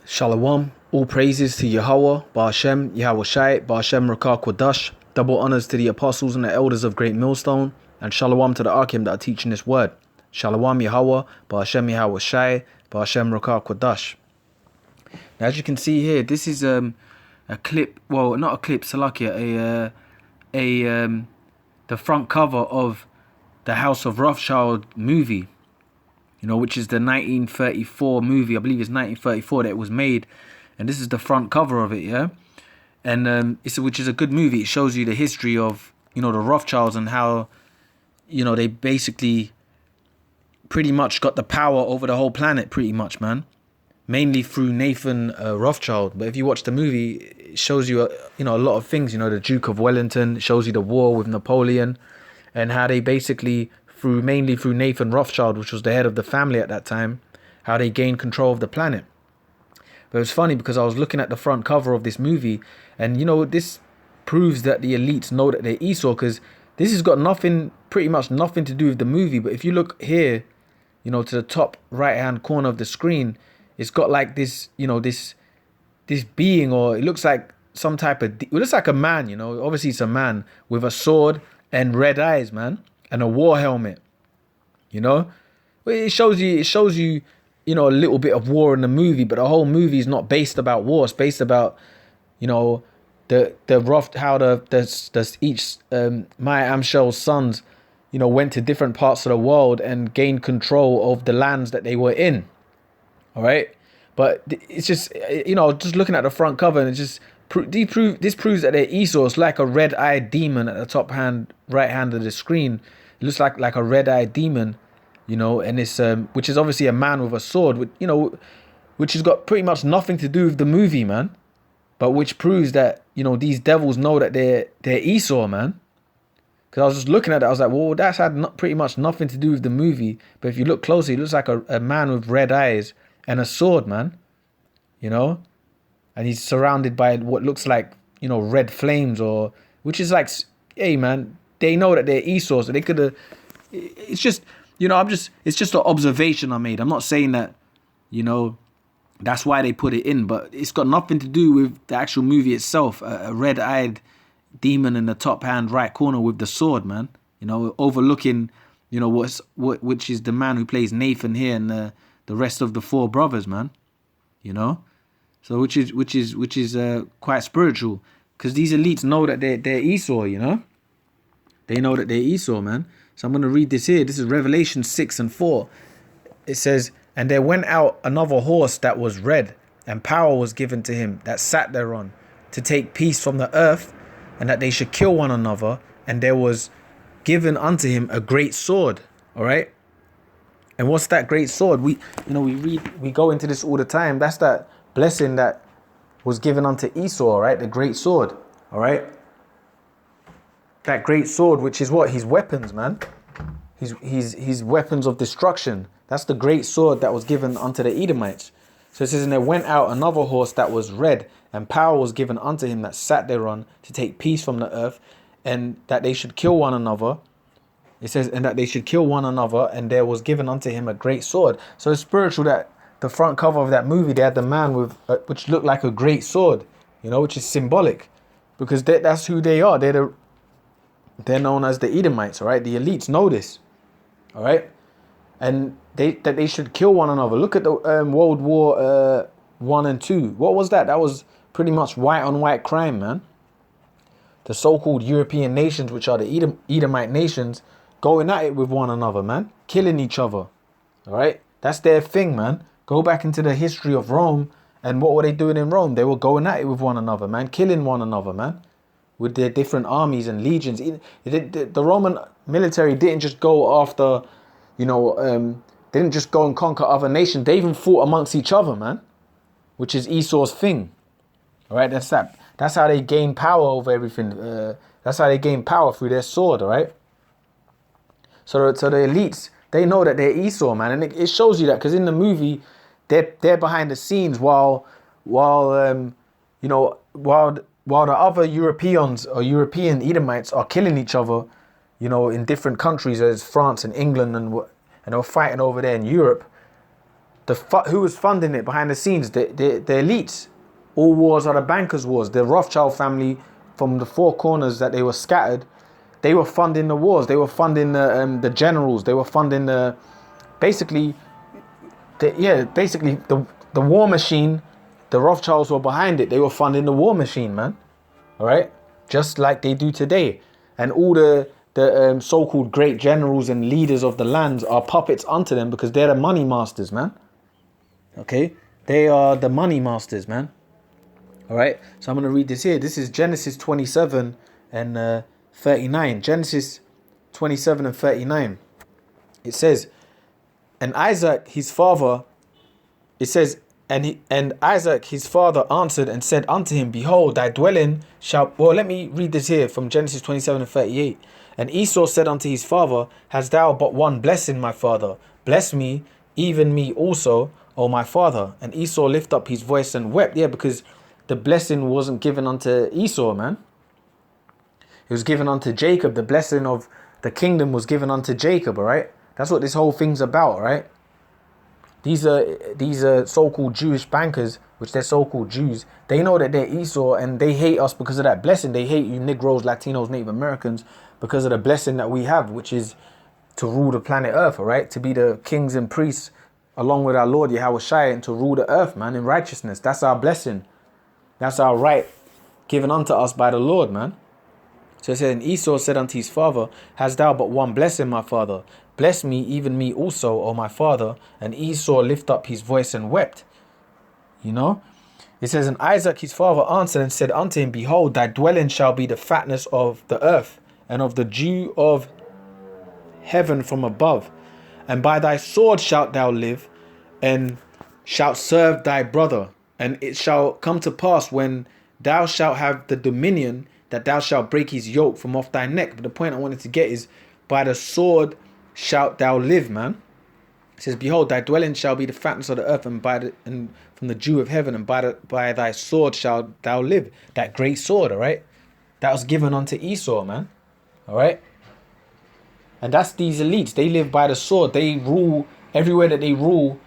Shalom, all praises to Yahweh, Ba'ashem, Yahweh Shai, Ba'ashem Rakah Kodash, double honors to the apostles and the elders of Great Millstone, and Shalom to the Akim that are teaching this word. Shalom Yahweh, Ba'ashem Yahweh Shai, Ba'ashem Rakah Kodash. Now, as you can see here, this is a clip, well, not a clip, Salakia, the front cover of the House of Rothschild movie, which is the 1934 movie. I believe it's 1934 that it was made, and this is the front cover of it, yeah. And which is a good movie. It shows you the history of the Rothschilds and how they basically pretty much got the power over the whole planet, pretty much, man. Mainly through Nathan Rothschild. But if you watch the movie, it shows you a lot of things. The Duke of Wellington. It shows you the war with Napoleon, and how they basically mainly through Nathan Rothschild, which was the head of the family at that time, how they gained control of the planet. But it was funny because I was looking at the front cover of this movie, and this proves that the elites know that they're Esau, because this has got pretty much nothing to do with the movie. But if you look here, to the top right hand corner of the screen, it's got like this, this being, or it looks like some type of, it looks like a man, obviously it's a man with a sword and red eyes, man. And a war helmet, It shows you, a little bit of war in the movie, but the whole movie is not based about war. It's based about, how each Maya Amshel's sons, went to different parts of the world and gained control of the lands that they were in. All right, but it's just, just looking at the front cover, and it just this proves that they're Esau. It's like a red-eyed demon at the right hand of the screen. It looks like a red-eyed demon, and it's which is obviously a man with a sword, which has got pretty much nothing to do with the movie, man. But which proves that these devils know that they're Esau, man. Because I was just looking at it, I was like, well, that's had pretty much nothing to do with the movie. But if you look closely, it looks like a man with red eyes and a sword, man. And he's surrounded by what looks like red flames, which is like, hey, man. They know that they're Esau, so they could have. It's just, it's just an observation I made. I'm not saying that, that's why they put it in, but it's got nothing to do with the actual movie itself. A red-eyed demon in the top hand right corner with the sword, man. Overlooking, which is the man who plays Nathan here, and the rest of the four brothers, man. So which is quite spiritual, because these elites know that they're Esau, They know that they're Esau, man. So I'm going to read this here. This is Revelation 6:4. It says, "And there went out another horse that was red, and power was given to him that sat thereon, to take peace from the earth, and that they should kill one another. And there was given unto him a great sword." All right. And what's that great sword? We go into this all the time. That's that blessing that was given unto Esau, right? The great sword. All right. That great sword, which is what? His weapons, man. His weapons of destruction. That's the great sword that was given unto the Edomites. So it says, "And there went out another horse that was red, and power was given unto him that sat thereon, to take peace from the earth, and that they should kill one another." It says, "And that they should kill one another, and there was given unto him a great sword." So it's spiritual that the front cover of that movie, they had the man with, which looked like a great sword, which is symbolic, because that's who they are. They're known as the Edomites, all right? The elites know this, all right? And that they should kill one another. Look at the World War 1 and 2. What was that? That was pretty much white on white crime, man. The so-called European nations, which are the Edomite nations, going at it with one another, man. Killing each other, all right? That's their thing, man. Go back into the history of Rome, and what were they doing in Rome? They were going at it with one another, man. Killing one another, man. With their different armies and legions. The Roman military didn't just go after, they didn't just go and conquer other nations. They even fought amongst each other, man, which is Esau's thing. All right, that's that. That's how they gain power over everything. That's how they gain power, through their sword, all right? So the elites, they know that they're Esau, man, and it shows you that, because in the movie, they're behind the scenes while the other Europeans or European Edomites are killing each other, in different countries, as France and England, and they were fighting over there in Europe. who was funding it behind the scenes? The elites. All wars are the bankers' wars. The Rothschild family, from the four corners that they were scattered, they were funding the wars. They were funding the generals. They were funding basically the war machine. The Rothschilds were behind it. They were funding the war machine, man. All right, just like they do today. And all the so-called great generals and leaders of the lands are puppets unto them because they're the money masters, man. Okay, they are the money masters, man. All right, so I'm going to read this here. This is Genesis 27 and 39. Genesis 27 and 39. It says, and Isaac his father, it says, and Isaac his father answered and said unto him, behold, thy dwelling shall... Well, let me read this here from Genesis 27 and 38. And Esau said unto his father, hast thou but one blessing, my father? Bless me, even me also, O my father. And Esau lifted up his voice and wept. Yeah, because the blessing wasn't given unto Esau, man. It was given unto Jacob. The blessing of the kingdom was given unto Jacob, all right? That's what this whole thing's about, right? These are so-called Jewish bankers, which they're so-called Jews. They know that they're Esau and they hate us because of that blessing. They hate you Negroes, Latinos, Native Americans because of the blessing that we have, which is to rule the planet Earth, all right? To be the kings and priests along with our Lord Yahweh Shai and to rule the earth, man, in righteousness. That's our blessing. That's our right given unto us by the Lord, man. So it said, and Esau said unto his father, hast thou but one blessing, my father? Bless me, even me also, O my father. And Esau lifted up his voice and wept. You know? It says, and Isaac his father answered and said unto him, behold, thy dwelling shall be the fatness of the earth, and of the dew of heaven from above. And by thy sword shalt thou live, and shalt serve thy brother. And it shall come to pass when thou shalt have the dominion, that thou shalt break his yoke from off thy neck. But the point I wanted to get is, by the sword shalt thou live, man. It says, behold, thy dwelling shall be the fatness of the earth, and from the dew of heaven, and by thy sword shalt thou live. That great sword, all right? That was given unto Esau, man. All right? And that's these elites. They live by the sword. They rule everywhere that they rule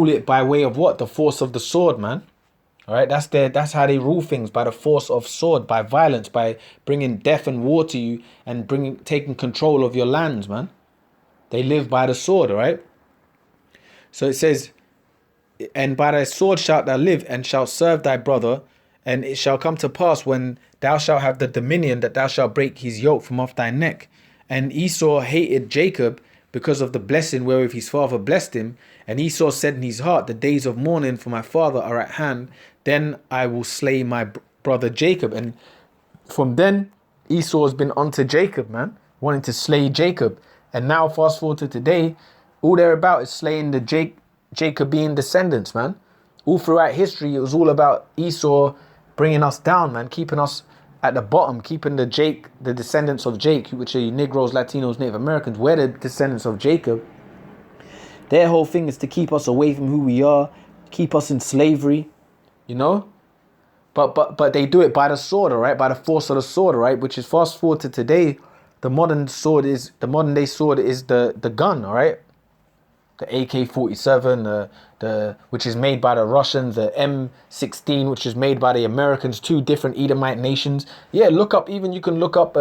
it by way of what? The force of the sword, man. All right, that's how they rule things, by the force of sword, by violence, by bringing death and war to you and taking control of your lands, man. They live by the sword, all right? So it says, and by thy sword shalt thou live, and shalt serve thy brother, and it shall come to pass when thou shalt have the dominion, that thou shalt break his yoke from off thy neck. And Esau hated Jacob because of the blessing wherewith his father blessed him. And Esau said in his heart, the days of mourning for my father are at hand. Then I will slay my brother Jacob. And from then, Esau has been onto Jacob, man, wanting to slay Jacob. And now, fast forward to today, all they're about is slaying the Jacobean descendants, man. All throughout history, it was all about Esau bringing us down, man, keeping us at the bottom, keeping the descendants of Jake, which are Negroes, Latinos, Native Americans. We're the descendants of Jacob. Their whole thing is to keep us away from who we are, keep us in slavery, you know. But they do it by the sword, all right, by the force of the sword, all right. Which is, fast forward to today, the modern day sword is the gun, all right. The AK-47, which is made by the Russians, the M16, which is made by the Americans, two different Edomite nations. Yeah, you can look up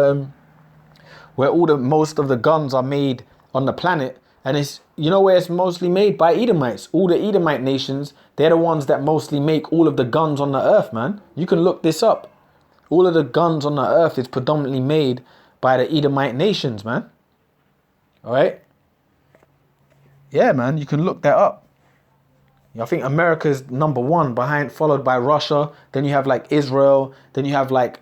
where most of the guns are made on the planet. And it's, you know where it's mostly made? By Edomites. All the Edomite nations, they're the ones that mostly make all of the guns on the earth, man. You can look this up. All of the guns on the earth is predominantly made by the Edomite nations, man. All right? Yeah, man, you can look that up. I think America's number one, followed by Russia. Then you have like Israel. Then you have like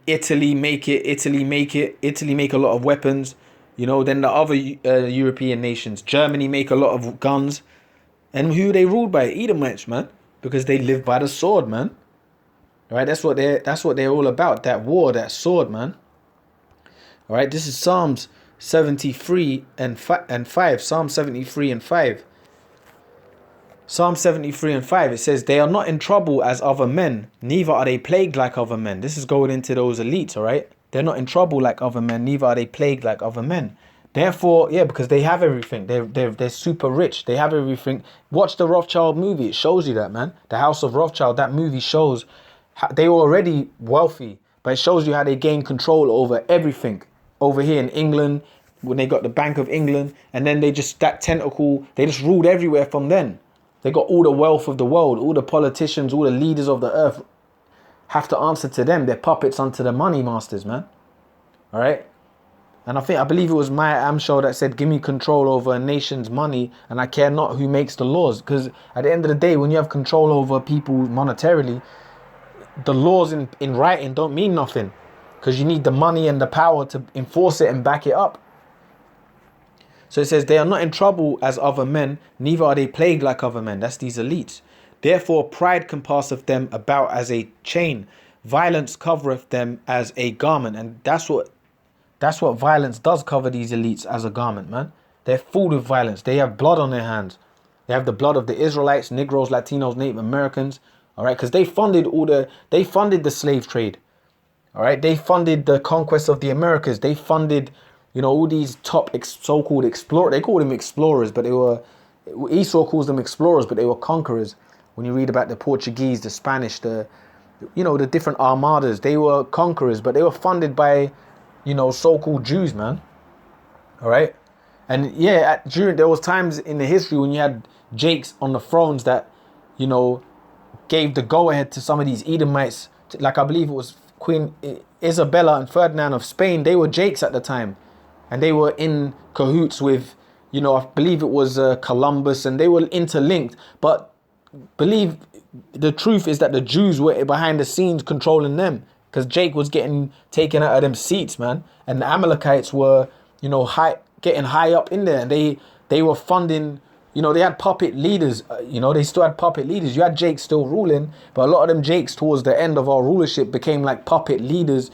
Italy make it. Italy make a lot of weapons. You know, then the other European nations. Germany make a lot of guns. And who they ruled by? Edomites, man. Because they live by the sword, man. All right, that's what they're all about. That war, that sword, man. All right, this is Psalms 73 and 5. Psalm 73 and 5. Psalm 73 and 5. It says, they are not in trouble as other men, neither are they plagued like other men. This is going into those elites, all right? They're not in trouble like other men, neither are they plagued like other men. Therefore, yeah, because they have everything. They're super rich. They have everything. Watch the Rothschild movie. It shows you that, man. The House of Rothschild. That movie shows how they were already wealthy, but it shows you how they gained control over everything over here in England when they got the Bank of England, and then they just that tentacle. They just ruled everywhere from then. They got all the wealth of the world. All the politicians, all the leaders of the earth have to answer to them. They're puppets unto the money masters, man. All right. And I believe it was Maya Angelou that said, give me control over a nation's money and I care not who makes the laws. Because at the end of the day, when you have control over people monetarily, the laws in writing don't mean nothing. Because you need the money and the power to enforce it and back it up. So it says, they are not in trouble as other men, neither are they plagued like other men. That's these elites. Therefore pride compasseth them about as a chain. Violence covereth them as a garment. And that's what violence does, cover these elites as a garment, man. They're full of violence. They have blood on their hands. They have the blood of the Israelites, Negroes, Latinos, Native Americans. All right, because they funded the slave trade. All right, they funded the conquest of the Americas. They funded, all these top so-called explorers. They called them explorers, but Esau calls them explorers, but they were conquerors. When you read about the Portuguese, the Spanish, the different armadas, they were conquerors, but they were funded by so-called Jews, man. All right. And yeah, there was times in the history when you had Jakes on the thrones that, gave the go-ahead to some of these Edomites. Like I believe it was Queen Isabella and Ferdinand of Spain. They were Jakes at the time. And they were in cahoots with, I believe it was Columbus, and they were interlinked. But believe the truth is that the Jews were behind the scenes controlling them. Because Jake was getting taken out of them seats, man. And the Amalekites were, getting high up in there. And they were funding, they had puppet leaders. They still had puppet leaders. You had Jake still ruling. But a lot of them Jakes towards the end of our rulership became like puppet leaders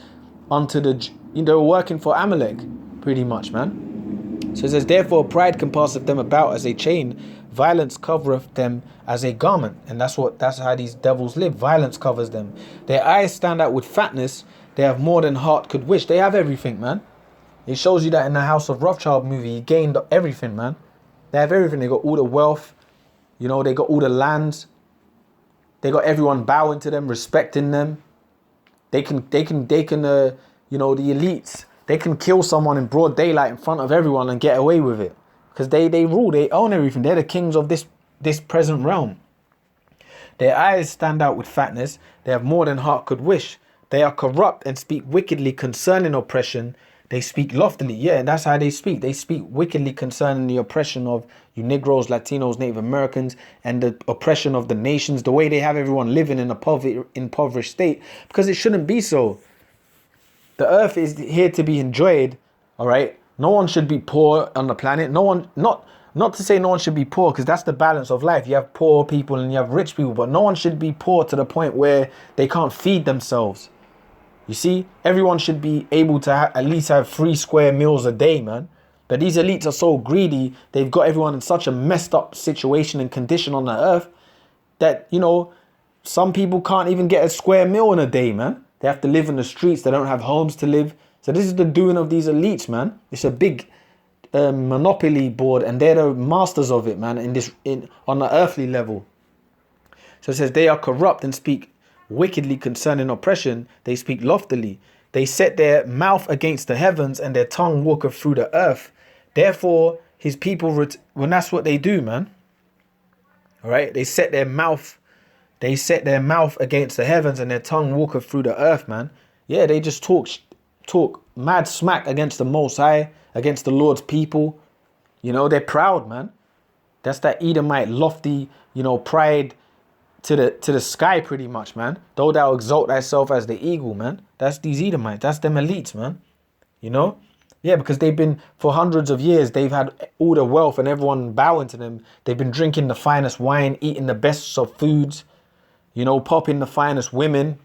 unto they were working for Amalek, pretty much, man. So it says, therefore pride compasseth them about as a chain. Violence covereth them as a garment. And that's how these devils live. Violence covers them. Their eyes stand out with fatness. They have more than heart could wish. They have everything, man. It shows you that in the House of Rothschild movie. He gained everything, man. They have everything. They got all the wealth. They got all the lands. They got everyone bowing to them, respecting them. They can the elites, they can kill someone in broad daylight in front of everyone and get away with it. Because they rule, they own everything. They're the kings of this present realm. Their eyes stand out with fatness. They have more than heart could wish. They are corrupt and speak wickedly concerning oppression. They speak loftily. Yeah, and that's how they speak. They speak wickedly concerning the oppression of you Negroes, Latinos, Native Americans, and the oppression of the nations, the way they have everyone living in a impoverished state. Because it shouldn't be so. The earth is here to be enjoyed, all right? No one should be poor on the planet. Not to say no one should be poor, because that's the balance of life. You have poor people and you have rich people, but no one should be poor to the point where they can't feed themselves. You see, everyone should be able to at least have 3 square meals a day, man. But these elites are so greedy. They've got everyone in such a messed up situation and condition on the earth that, some people can't even get a square meal in a day, man. They have to live in the streets. They don't have homes to live. So this is the doing of these elites, man. It's a big monopoly board, and they're the masters of it, man, on the earthly level. So it says, they are corrupt and speak wickedly concerning oppression. They speak loftily. They set their mouth against the heavens, and their tongue walketh through the earth. Therefore, his people, when that's what they do, man. All right, they set their mouth against the heavens, and their tongue walketh through the earth, man. Yeah, they just talk mad smack against the Most High, against the Lord's people. They're proud, man. That's that Edomite lofty, pride to the sky, pretty much, man. Though thou exalt thyself as the eagle, man. That's these Edomites. That's them elites, man. Yeah, because they've been, for hundreds of years, they've had all the wealth and everyone bowing to them. They've been drinking the finest wine, eating the best of foods, popping the finest women,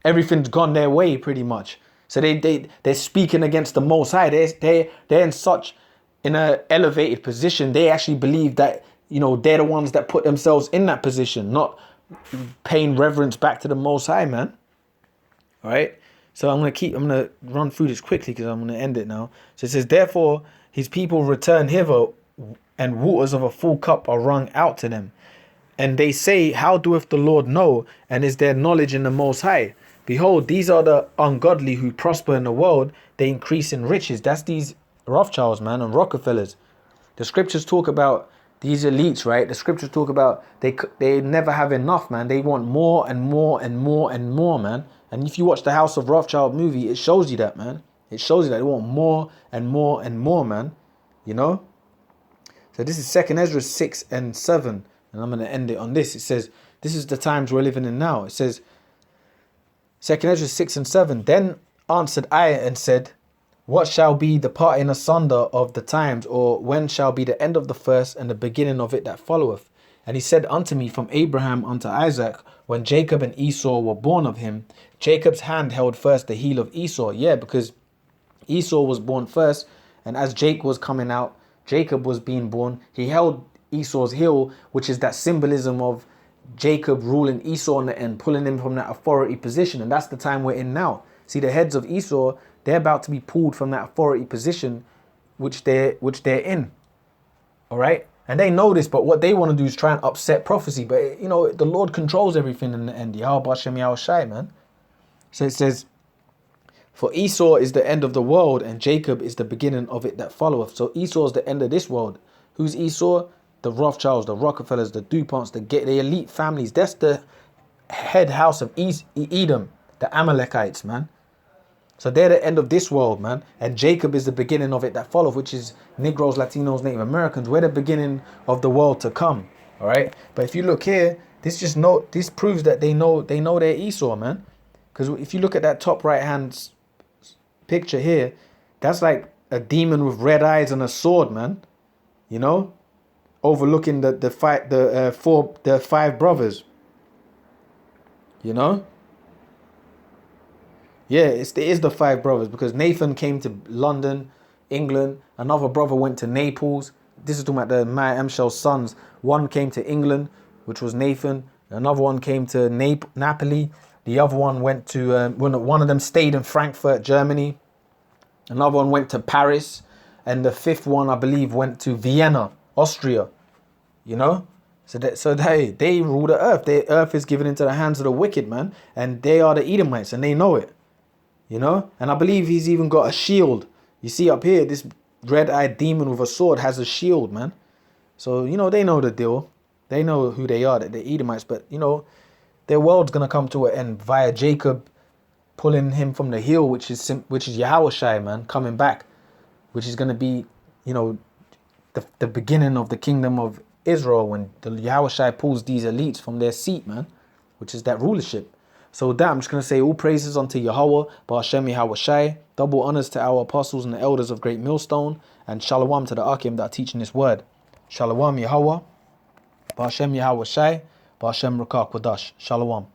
everything's gone their way pretty much. So they're speaking against the Most High. They're in an elevated position. They actually believe that, they're the ones that put themselves in that position, not paying reverence back to the Most High, man. All right. So I'm gonna run through this quickly because I'm gonna end it now. So it says, therefore his people return hither, and waters of a full cup are wrung out to them. And they say, how doeth the Lord know? And is there knowledge in the Most High? Behold, these are the ungodly who prosper in the world. They increase in riches. That's these Rothschilds, man, and Rockefellers. The scriptures talk about these elites, right? The scriptures talk about they never have enough, man. They want more and more and more and more, man. And if you watch the House of Rothschild movie, it shows you that, man. It shows you that they want more and more and more, man. You know? So this is 2nd Ezra 6 and 7. And I'm going to end it on this. It says, this is the times we're living in now. It says, 2nd Ezra 6 and 7. Then answered I and said, what shall be the parting asunder of the times, or when shall be the end of the first and the beginning of it that followeth? And he said unto me, from Abraham unto Isaac, when Jacob and Esau were born of him, Jacob's hand held first the heel of Esau. Yeah, because Esau was born first, and as Jake was coming out, Jacob was being born. He held Esau's heel, which is that symbolism of Jacob ruling Esau on the end, pulling him from that authority position. And that's the time we're in now. See, the heads of Esau, they're about to be pulled from that authority position which they're in. All right? And they know this, but what they want to do is try and upset prophecy. But, you know, the Lord controls everything in the end. Yahweh Hashem Yahweh Shai, man. So it says, for Esau is the end of the world, and Jacob is the beginning of it that followeth. So Esau is the end of this world. Who's Esau? The Rothschilds, the Rockefellers, the DuPonts, the elite families. That's the head house of Edom, the Amalekites, man. So they're the end of this world, man. And Jacob is the beginning of it that followeth, which is Negroes, Latinos, Native Americans. We're the beginning of the world to come. All right. But if you look here, this proves that they know they're Esau, man. Because if you look at that top right hand picture here, that's like a demon with red eyes and a sword, man. You know, overlooking the five brothers. You know. Yeah, it is the five brothers, because Nathan came to London, England. Another brother went to Naples. This is talking about the Maya Emshel's sons. One came to England, which was Nathan. Another one came to Napoli. The other one went to, one of them stayed in Frankfurt, Germany. Another one went to Paris. And the fifth one, I believe, went to Vienna, Austria. You know? So they rule the earth. The earth is given into the hands of the wicked, man. And they are the Edomites, and they know it. You know? And I believe he's even got a shield. You see up here, this red-eyed demon with a sword has a shield, man. So, you know, they know the deal. They know who they are, the Edomites. But, you know, their world's going to come to an end via Jacob pulling him from the heel, which is Yahweh Shai, man, coming back. Which is going to be, you know, the beginning of the kingdom of Israel, when the Yahweh Shai pulls these elites from their seat, man. Which is that rulership. So with that, I'm just going to say all praises unto Yahweh, Ba'ashem Yahweh Shai, double honors to our apostles and the elders of Great Millstone, and shalom to the Akim that are teaching this word. Shalom Yahweh, Ba'ashem Yahweh Shai, Ba'ashem Rakah Quadash. Shalom.